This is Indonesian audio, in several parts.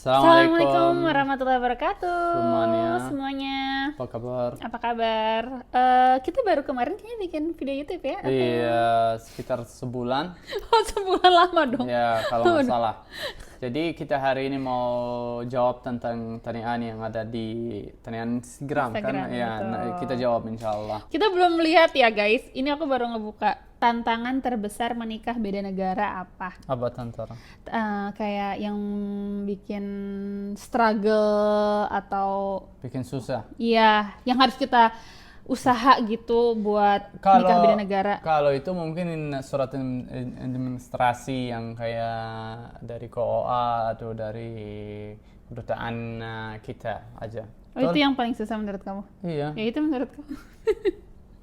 Assalamualaikum Assalamualaikum warahmatullahi wabarakatuh semuanya. semuanya. Apa kabar? Apa kabar? Kita baru kemarin kayaknya bikin video YouTube ya? Atau Iya, sekitar sebulan. oh, sebulan lama dong. Ya, kalau nggak Waduh. salah. Jadi kita hari ini mau jawab tentang tanyaan yang ada di tanyaan Instagram kan? Instagram, Ya, betul. kita jawab insya Allah. Kita belum lihat ya guys. Ini aku baru ngebuka. Tantangan terbesar menikah beda negara apa? Apa tantara? Kayak yang bikin struggle atau Bikin susah. iya, yang harus kita usaha gitu buat nikah beda negara. Kalau itu mungkin surat administrasi yang kayak dari KOA atau dari kedutaan kita aja. Oh, itu yang paling susah menurut kamu? Iya. Ya itu menurut kamu.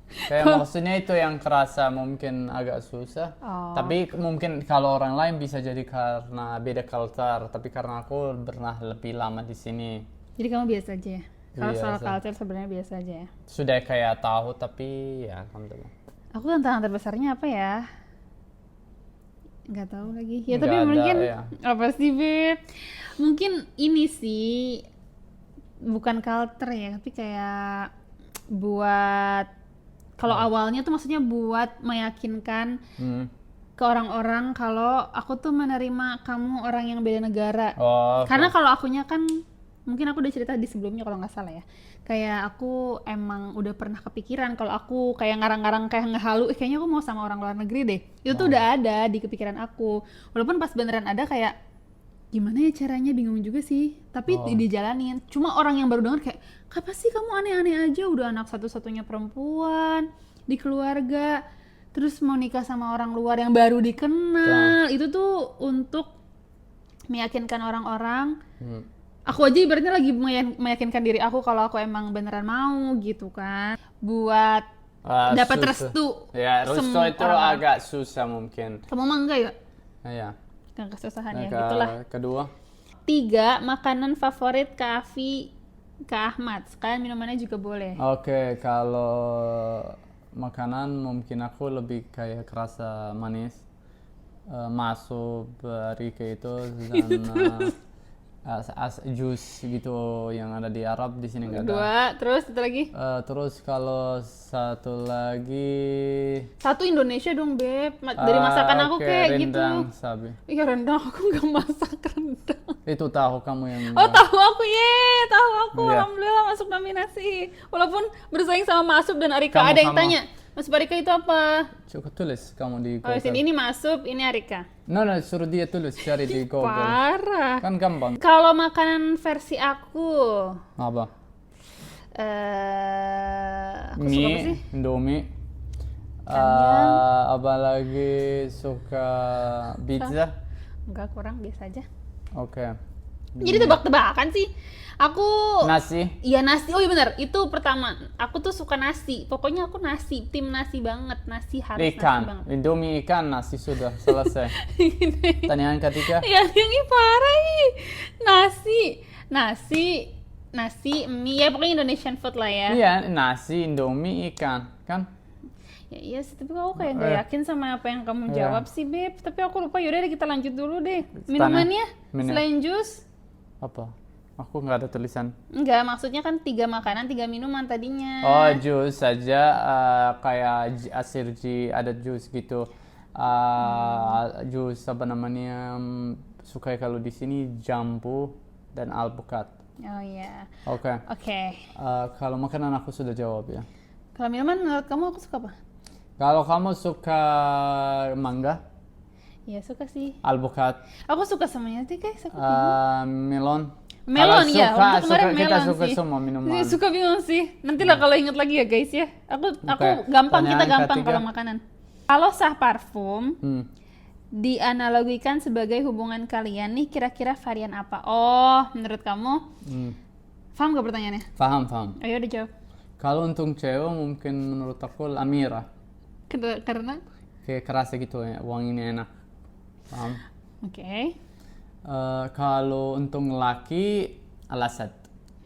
Kayak maksudnya itu yang kerasa mungkin agak susah. Oh. Tapi mungkin kalau orang lain bisa jadi karena beda culture. Tapi karena aku pernah lebih lama di sini, Jadi kamu biasa aja ya? Kalau Iya, soal so. culture sebenarnya biasa aja ya? sudah kayak tahu tapi ya alhamdulillah. Aku tantangan terbesarnya apa ya? Nggak tahu lagi. Ya tapi Nggak ada, mungkin ya. apa sih Beb? Mungkin ini sih bukan culture ya, tapi kayak buat kalau awalnya tuh maksudnya buat meyakinkan Hmm. ke orang-orang kalau aku tuh menerima kamu orang yang beda negara. Oh, Karena kalau akunya kan mungkin aku udah cerita di sebelumnya kalau nggak salah ya. Kayak aku emang udah pernah kepikiran kalau aku kayak ngarang-ngarang kayak ngehalu, kayaknya aku mau sama orang luar negeri deh. Itu tuh udah ada di kepikiran aku. Walaupun pas beneran ada kayak gimana ya caranya bingung juga sih. Tapi dijalanin. Cuma orang yang baru dengar kayak kenapa sih kamu aneh-aneh aja udah anak satu-satunya perempuan di keluarga. Terus mau nikah sama orang luar yang baru dikenal. Itu tuh untuk meyakinkan orang-orang. Aku aja ibaratnya lagi meyakinkan diri aku kalau aku emang beneran mau gitu kan. Buat dapat susah. restu. Ya, restu semua itu orang-orang. agak susah mungkin. Kamu mah enggak ya? Ya. Kan kesusahan ya, Ke- gitulah. Kedua, 3, makanan favorit Kak Afi, Kak Ahmad. Sekalian minumannya juga boleh. oke, kalau makanan mungkin aku lebih kayak kerasa manis, masuk Rika itu dan jus gitu yang ada di Arab di sini nggak ada. 2, terus satu lagi. Terus kalau satu lagi, Satu Indonesia dong, Beb. Dari masakan aku oke, kayak gitu. rendang sabi. Iya rendang, aku nggak masak rendang. Itu tahu kamu yang Oh tahu aku tahu aku. Iya. Alhamdulillah masuk nominasi. Walaupun bersaing sama Masuk dan Arika. Kamu- Ada yang kamu- tanya, Mas Barika itu apa? Coba tulis kamu di Oh Google. sini ini Masuk, ini Arika. No, suruh dia tulis cari di Google. Parah. Kan gampang. Kalau makanan versi aku, Apa? aku suka apa sih? Mie, Indomie. Apa lagi suka pizza? Enggak, kurang biasa aja. Oke. Jadi tebak-tebakan sih. Aku Nasi. iya nasi. Oh iya benar, itu pertama. Aku tuh suka nasi. Pokoknya aku nasi, tim nasi banget. Nasi harus nasi Ikan. banget. Indomie ikan nasi sudah selesai. Tanyaan ketiga. Ya yang ini parah nih. Nasi, mie, ya pokoknya Indonesian food lah ya. Iya, nasi, Indomie, ikan, kan? Ya iya sih, tapi aku kayak nggak yakin sama apa yang kamu Iya. jawab sih, Beb. Tapi aku lupa, yaudah deh kita lanjut dulu deh. Minumannya, Minum. selain jus? Apa? Aku nggak ada tulisan. Enggak, maksudnya kan 3 makanan, 3 minuman tadinya. Oh, jus saja kayak asirji ada jus gitu. Jus apa namanya? Suka kalau di sini jambu dan alpukat. Oh iya. Oke. Oke. Kalau makanan aku sudah jawab ya. Kalau minuman menurut kamu aku suka apa? Kalau kamu suka mangga, Ya suka sih. alpukat, Aku suka semuanya sih guys. Aku melon. melon Kalau ya. suka, Untuk kemarin kita melon suka sih. semua minuman. Iya, suka bingung sih. Nanti lah kalau inget lagi ya guys ya. Aku Oke. gampang, kita Tanyaan gampang ketiga. kalau makanan. Kalau sah parfum Hmm. dianalogikan sebagai hubungan kalian nih kira-kira varian apa? Oh, menurut kamu? Hmm. Paham gak pertanyaannya? Paham. Ayo udah jawab. Kalau untuk cewek mungkin menurut aku Amira. Karena? Kayak kerasa gitu ya, wanginya enak. Paham? Oke. Kalau untuk laki Al-Asad.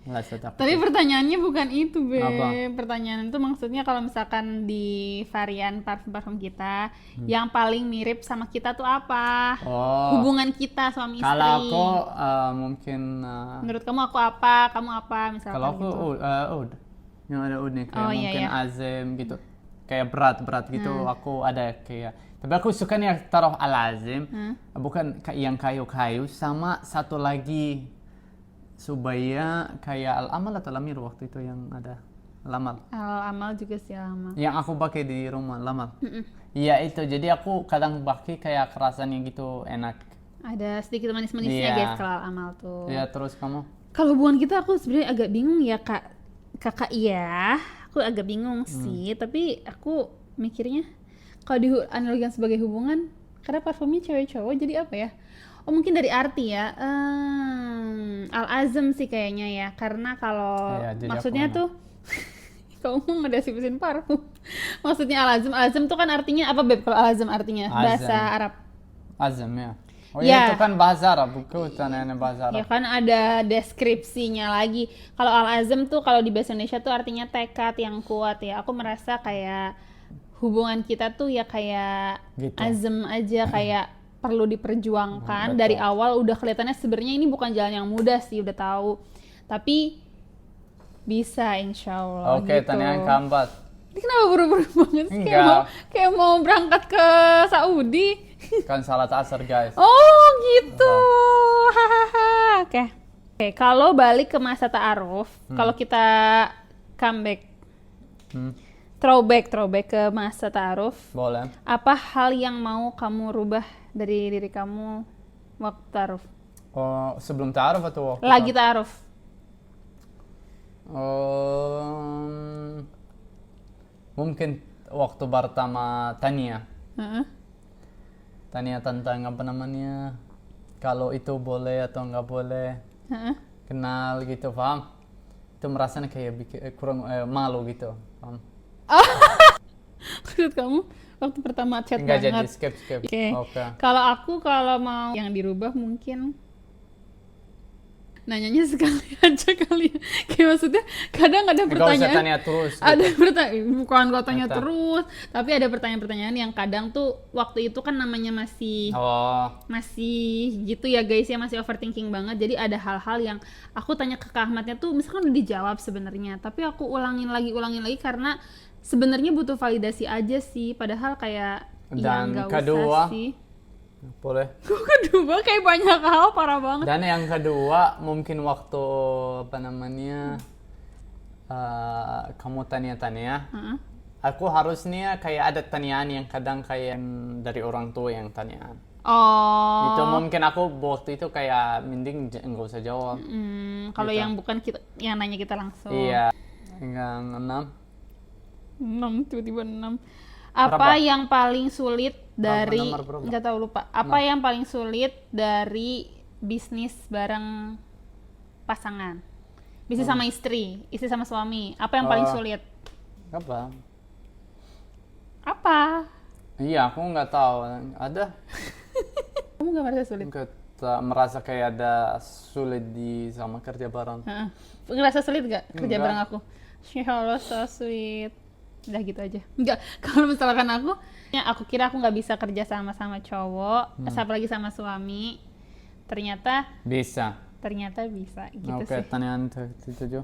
nggak sedap. Tapi pertanyaannya bukan itu, Be. Apa? Pertanyaan itu maksudnya kalau misalkan di varian parfum-parfum kita, yang paling mirip sama kita tuh apa? Oh, Hubungan kita suami istri. kalau aku mungkin Menurut kamu aku apa? Kamu apa? Misalkan kalau aku gitu. oud, yang ada oudnya kayak Oh, iya, mungkin iya. azim gitu, kayak berat gitu. Aku ada kayak, tapi aku sukanya taruh al azim, bukan yang kayu-kayu, sama satu lagi supaya kayak al amal atau lamir waktu itu yang ada lamal. Al-amal juga sih amal. Yang aku pakai di rumah lamal. Iya itu, jadi aku kadang pakai kayak rasanya gitu enak. Ada sedikit manis-manisnya Iya. guys kalau amal tuh. Ya terus kamu? Kalau hubungan kita aku sebenarnya agak bingung ya kak. Kakak iya, aku agak bingung sih. Tapi aku mikirnya kalau dianalogikan sebagai hubungan, karena parfumnya cewek cowok jadi apa ya? Oh mungkin dari arti ya. Al-azam sih kayaknya ya. Karena kalau Iya, jadi maksudnya aku tuh kamu mau ngedeskripsiin parfum. Maksudnya al-azam tuh kan artinya apa Beb? Kalau al-azam artinya bahasa Azam. Arab. Azam ya. Oh Ya. ya itu kan bahasa Arab, bukan bahasa Ya Arab. kan ada deskripsinya lagi. Kalau al-azam tuh kalau di bahasa Indonesia tuh artinya tekad yang kuat ya. Aku merasa kayak hubungan kita tuh ya kayak Gitu. azam aja, kayak perlu diperjuangkan. Betul. Dari awal udah kelihatannya sebenarnya ini bukan jalan yang mudah sih, udah tahu. Tapi bisa insya Allah Oke, gitu. tanya yang keempat. Ini kenapa buru-buru banget sih? Enggak. Kayak mau berangkat ke Saudi. Kan salat asar guys. Oh gitu, hahaha. Oke. Kalau balik ke masa ta'aruf, kalau kita comeback, Hmm, throwback ke masa ta'aruf, boleh. apa hal yang mau kamu rubah dari diri kamu waktu ta'aruf? Oh, sebelum ta'aruf atau waktu Lagi ta'aruf. Mungkin waktu pertama tanya Heeh. tentang apa namanya, kalau itu boleh atau nggak boleh, Heeh. kenal gitu, paham? Itu merasanya kayak kurang malu gitu, paham? Maksud kamu waktu pertama chat Enggak jadi banget. skip. Oke. Oke. Kalau kalau mau yang dirubah mungkin nanyanya sekali aja kali ya. Kayak maksudnya kadang ada Enggak usah pertanyaan. tanya terus. Gitu. Ada pertanyaan, bukan gak tanya Kata. terus, tapi ada pertanyaan-pertanyaan yang kadang tuh waktu itu kan namanya masih Oh, masih gitu ya guys ya, masih overthinking banget. Jadi ada hal-hal yang aku tanya ke Kak Ahmadnya tuh misalkan udah dijawab sebenarnya, tapi aku ulangin lagi karena sebenarnya butuh validasi aja sih, padahal kayak ya Dan nggak kedua, usah sih. boleh. Kedua kayak banyak hal parah banget. Dan yang kedua mungkin waktu apa namanya kamu tanya-tanya, Heeh. aku harusnya kayak ada tanyaan yang kadang kayak dari orang tua yang tanyaan. Oh, Itu mungkin aku waktu itu kayak mending nggak usah jawab. kalau Gitu. yang bukan kita yang nanya kita langsung. Iya. Yang 6. 6, tiba-tiba 6. Apa Berapa? yang paling sulit dari Nomor berapa? nggak tahu, lupa. Apa yang paling sulit dari bisnis bareng pasangan? Bisnis sama istri sama suami. Apa yang paling Oh. sulit? Apa? Apa? Iya, aku nggak tahu. Ada Kamu nggak merasa sulit? nggak merasa kayak ada sulit di sama kerja bareng. Heeh. Ngerasa sulit gak kerja Enggak. bareng aku? Ya Allah, so sweet. Udah gitu aja. Enggak, kalau misalkan aku kira aku nggak bisa kerja sama cowok, apalagi sama suami. Ternyata Bisa. bisa gitu Oke, sih. tanyaan itu.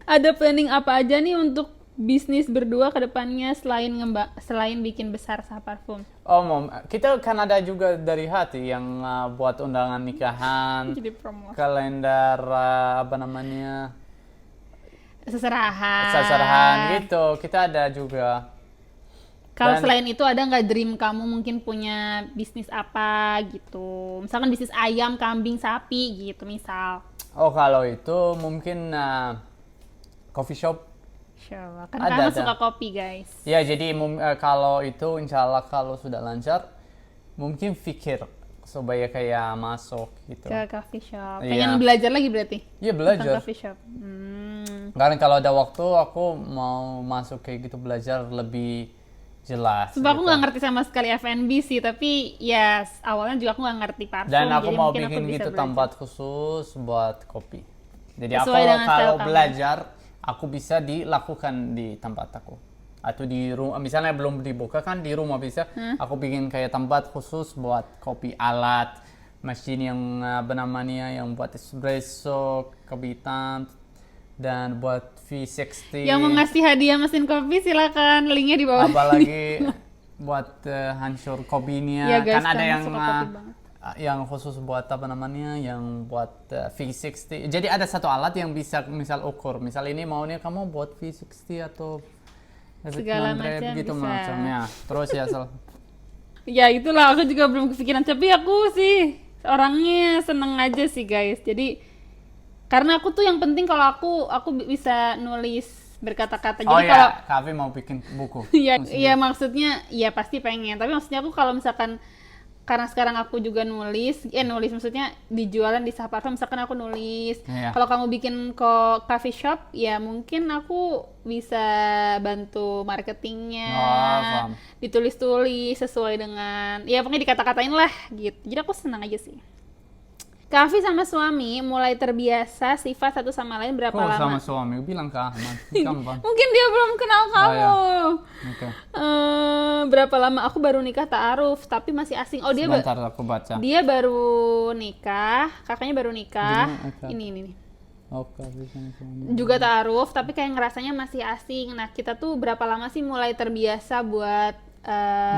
Ada planning apa aja nih untuk bisnis berdua ke depannya selain bikin besar Sah Parfum? Oh, Mom, kita kan ada juga dari hati yang buat undangan nikahan, Jadi promosi. kalender apa namanya, Seserahan. sasarahan gitu. Kita ada juga. Kalau Dan- selain itu ada nggak dream kamu mungkin punya bisnis apa gitu? Misalkan bisnis ayam, kambing, sapi gitu misal. Oh, kalau itu mungkin coffee shop. Insyaallah. Kan Ada, kamu ada. suka kopi guys. Ya, jadi kalau itu insya Allah kalau sudah lancar, mungkin pikir supaya kayak masuk gitu. Ke coffee shop. Iya. Pengen belajar lagi berarti? Iya, Tentang belajar. coffee shop. Karena kalau ada waktu aku mau masuk kayak gitu, belajar lebih jelas. Sumpah aku gitu. nggak ngerti sama sekali F&B sih, tapi ya awalnya juga aku nggak ngerti parfum. Dan aku jadi mau mungkin bikin bisa gitu belajar. tempat khusus buat kopi. Jadi Sesuai dengan style kalau kamu. belajar, aku bisa dilakukan di tempat aku. Atau di rumah, misalnya belum dibuka kan di rumah bisa. Aku bikin kayak tempat khusus buat kopi alat, mesin yang apa namanya, yang buat espresso, kopi hitam, dan buat V60. Yang mau ngasih hadiah mesin kopi silakan, linknya di bawah. Apalagi buat hancur kopinya. Ya guys, Kan ada kamu yang suka kopi banget. yang khusus buat apa namanya, yang buat V60. Jadi ada satu alat yang bisa misal ukur. Misal ini maunya kamu buat V60 atau Segala 600 macam gitu bisa. macamnya. Terus ya Ya itulah, aku juga belum kepikiran, tapi aku sih orangnya seneng aja sih guys. Jadi karena aku tuh yang penting kalau aku bisa nulis berkata-kata. oh Jadi kalau ya, Kavi mau bikin buku. iya maksudnya ya pasti pengen. Tapi maksudnya aku kalau misalkan karena sekarang aku juga nulis maksudnya di jualan di Saparva misalkan aku nulis. Iya. Kalau kamu bikin coffee shop ya mungkin aku bisa bantu marketingnya. Oh, paham. Ditulis-tulis sesuai dengan ya pokoknya dikata-katain lah gitu. Jadi aku senang aja sih. Kavi sama suami mulai terbiasa sifat satu sama lain berapa Kok lama? sama suami bilang ke Ahmad. Gampang. Mungkin dia belum kenal kamu. ya. Oke. Berapa lama? Aku baru nikah ta'aruf, tapi masih asing. Oh, Sebentar aku baca. dia baru nikah, kakaknya baru nikah. Gimana, Kak? Ini. Oh, Kavi sama suami. Juga ta'aruf, tapi kayak ngerasanya masih asing. Nah, kita tuh berapa lama sih mulai terbiasa buat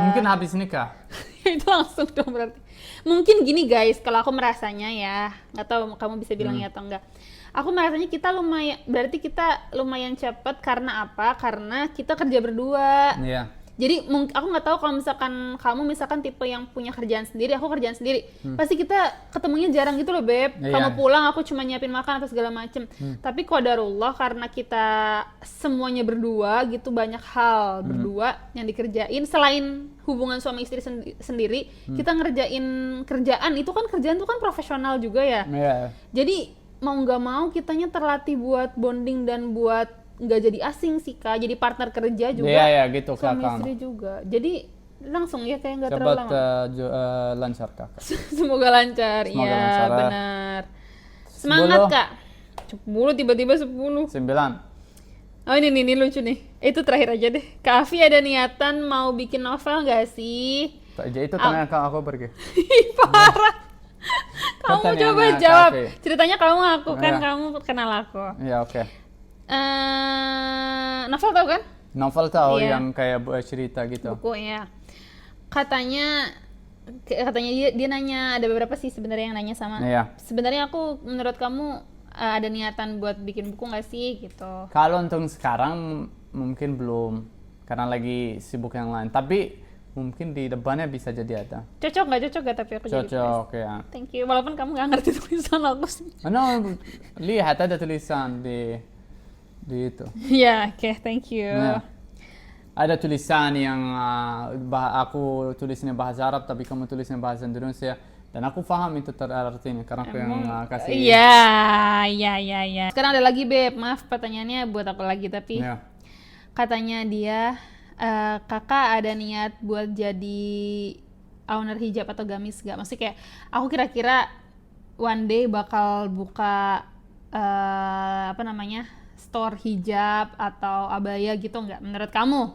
Mungkin habis nikah. itu langsung dong berarti. Mungkin gini guys, kalau aku merasanya ya, nggak tahu kamu bisa bilang ya atau enggak. Aku merasanya berarti kita lumayan cepet karena apa? Karena kita kerja berdua. Iya. Jadi aku nggak tahu kalau misalkan kamu misalkan tipe yang punya kerjaan sendiri, aku kerjaan sendiri, pasti kita ketemunya jarang gitu loh beb. Iya. Kamu pulang aku cuma nyiapin makan atau segala macem. Tapi qadarullah karena kita semuanya berdua gitu, banyak hal berdua yang dikerjain selain hubungan suami istri sendiri, kita ngerjain kerjaan itu kan kerjaan tuh kan profesional juga ya. Iya. Jadi mau nggak mau kitanya terlatih buat bonding dan buat nggak jadi asing sih kak, jadi partner kerja juga. Iya, gitu suami kakak. istri juga, jadi langsung ya kayak nggak terlalu Cepat lama. lancar kakak. Semoga lancar. Semoga Iya lancar, ya. benar. Semangat 10. kak. 10 tiba-tiba 10. 9. Oh ini lucu nih. Itu terakhir aja deh. Kak Afi ada niatan mau bikin novel nggak sih? Jadi itu tanya ke aku pergi. Parah. Kamu Pertanyaannya coba Kak jawab. Afi. Ceritanya kamu aku kan Iya. kamu kenal aku. Iya, oke. Novel tahu kan? Novel tahu Iya. yang kayak cerita gitu. Buku ya. Katanya dia nanya, ada beberapa sih sebenarnya yang nanya sama. Iya. Sebenarnya menurut kamu ada niatan buat bikin buku nggak sih gitu? Kalau untuk sekarang mungkin belum karena lagi sibuk yang lain. Tapi mungkin di depannya bisa jadi ada. Cocok nggak tapi aku jadi Cocok ya. Thank you. Walaupun kamu nggak ngerti tulisan aku sih. No, lihat ada tulisan di itu. Ya, oke, thank you. Nah, ada tulisan yang aku tulisnya bahasa Arab tapi kamu tulisnya bahasa Indonesia dan aku paham itu artinya karena aku yang kasih. Iya. Sekarang ada lagi Beb, maaf pertanyaannya buat aku lagi tapi Ya. katanya dia kakak ada niat buat jadi owner hijab atau gamis gak? Maksudnya kayak aku kira-kira one day bakal buka store hijab atau abaya gitu nggak menurut kamu?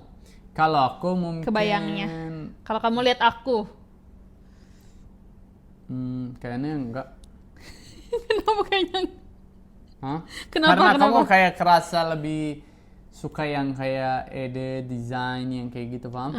Kalau aku mungkin Kebayangnya. Kalau kamu lihat aku, kayaknya enggak. kenapa kayaknya? Hah? Kenapa, Karena kenapa? kamu kayak kerasa lebih suka yang kayak desain yang kayak gitu, paham?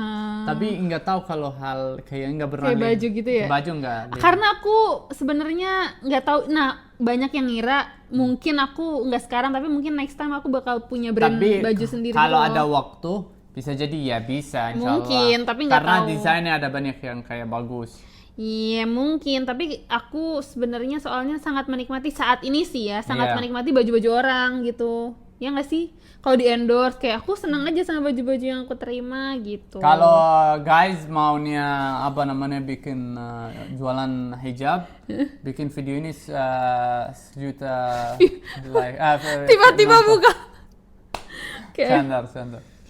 Tapi nggak tahu kalau hal kayak nggak pernah Kayak baju gitu ya? Baju nggak. Karena aku sebenarnya nggak tahu. Nah, banyak yang ngira mungkin aku nggak sekarang, tapi mungkin next time aku bakal punya brand Tapi baju sendiri. kalau gitu. ada waktu bisa jadi ya bisa insya Mungkin, Allah. tapi nggak karena tahu. desainnya ada banyak yang kayak bagus. Iya mungkin, tapi aku sebenarnya soalnya sangat menikmati saat ini sih ya, sangat Iya. menikmati baju-baju orang gitu. Ya nggak sih? Kalau di endorse kayak aku senang aja sama baju-baju yang aku terima gitu. Kalau guys maunya apa namanya bikin jualan hijab, bikin video ini 1 juta like. tiba-tiba buka. Oke. Standar.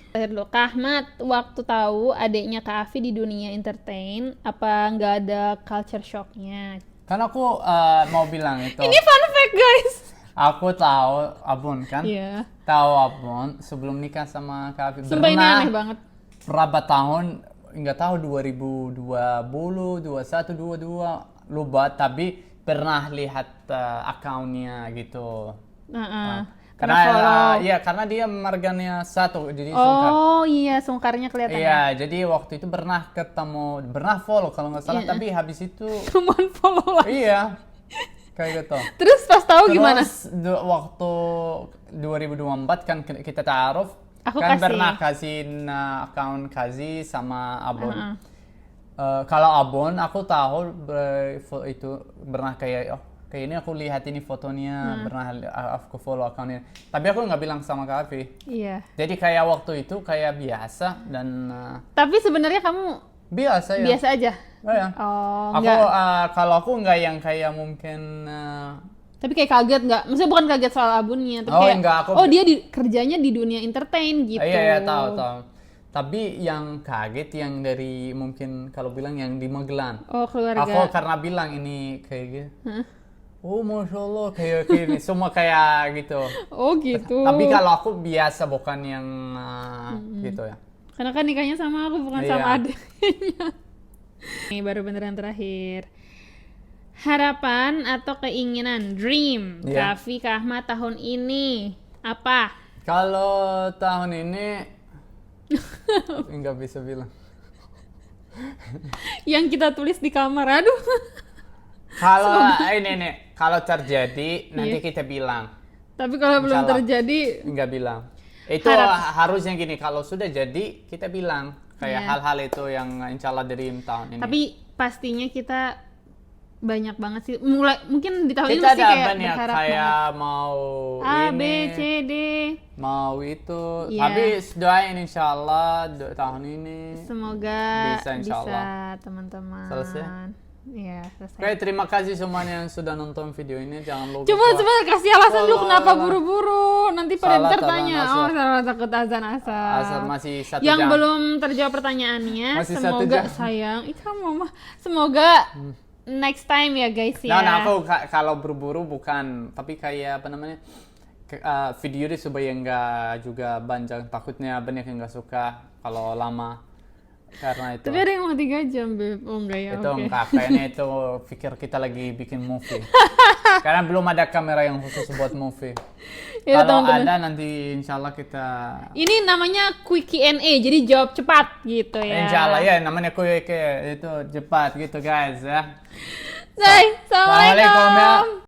Terakhir dulu, Kak Ahmad, waktu tahu adiknya Kak Afi di dunia entertain, apa nggak ada culture shocknya? Kan aku mau bilang itu. Ini fun fact guys. Aku tahu Abon kan? Iya. Tahu Abon sebelum nikah sama Kak Afi. Sumpah ini aneh banget. Berapa tahun, nggak tahu 2020, 21, 22, lupa, tapi pernah lihat akunnya gitu. Karena follow. ya karena dia marganya satu, jadi Sungkar. Oh iya, sungkarnya kelihatan ya. Iya, jadi waktu itu pernah ketemu, pernah follow kalau nggak salah, tapi habis itu Cuman follow lah. iya, kayak gitu. Terus pas tahu gimana? Terus waktu 2024 kan kita taruh, Aku kan kasih. pernah kasih account kasih sama Abon. Kalau Abon aku tahu itu pernah kayak kayak ini aku lihat ini fotonya, pernah aku follow accountnya. Tapi aku nggak bilang sama Kak Afi. Iya. Jadi kayak waktu itu kayak biasa dan Tapi sebenarnya kamu biasa ya. biasa aja. Oh, ya. Oh, Aku enggak. kalau aku nggak yang kayak mungkin Tapi kayak kaget nggak? Maksudnya bukan kaget soal abunnya, tapi Oh, kayak enggak, aku- oh dia kerjanya di dunia entertain gitu. iya tahu. Tapi yang kaget yang dari mungkin kalau bilang yang di Magelang. Oh, keluarga. Aku karena bilang ini kayak gitu. Oh, Masya Allah, kayak ini semua kayak gitu. Oh gitu. Tapi kalau aku biasa bukan yang gitu ya. Karena kan nikahnya sama aku bukan Iya. sama adiknya. Ini baru beneran terakhir. Harapan atau keinginan, dream, Iya. Kak Ahmad tahun ini apa? Kalau tahun ini nggak bisa bilang. Yang kita tulis di kamar, aduh. Kalau ini kalau terjadi nanti Iya. kita bilang. Tapi kalau belum Insyaallah. terjadi, Nggak bilang. Itu harusnya gini, kalau sudah jadi kita bilang kayak Iya. hal-hal itu yang insya Allah dari tahun ini. tapi pastinya kita banyak banget sih. Mulai mungkin di tahun ini kita mesti ada kayak banyak berharap kayak mau banget. A, B, ini, C, D. mau itu. Iya. Tapi doain insya Allah tahun ini. Semoga Bisa, insya Allah. teman-teman. Selesai? Iya, selesai. Oke, terima kasih semuanya yang sudah nonton video ini. Jangan lupa. Coba kasih alasan dulu Follow. kenapa buru-buru. Nanti pada Salah, ntar tanya. azan. Oh, salah takut azan asal. Asal masih satu Yang jam. belum terjawab pertanyaannya, Masih satu semoga jam. sayang. Ika mama. Semoga next time ya guys ya. Nah, aku kalau buru-buru bukan, tapi kayak apa namanya? Video ini supaya nggak juga panjang, takutnya banyak yang nggak suka kalau lama karena itu. Tapi ada yang mau 3 jam, Beb. Oh enggak ya, Itu oke. enggak, kayaknya itu pikir kita lagi bikin movie. Karena belum ada kamera yang khusus buat movie. Ya, Kalau teman-teman. ada nanti insya Allah kita Ini namanya quick Q&A, jadi jawab cepat gitu ya. insya Allah ya namanya kuy itu cepat gitu guys ya. Say, assalamualaikum. Assalamualaikum ya.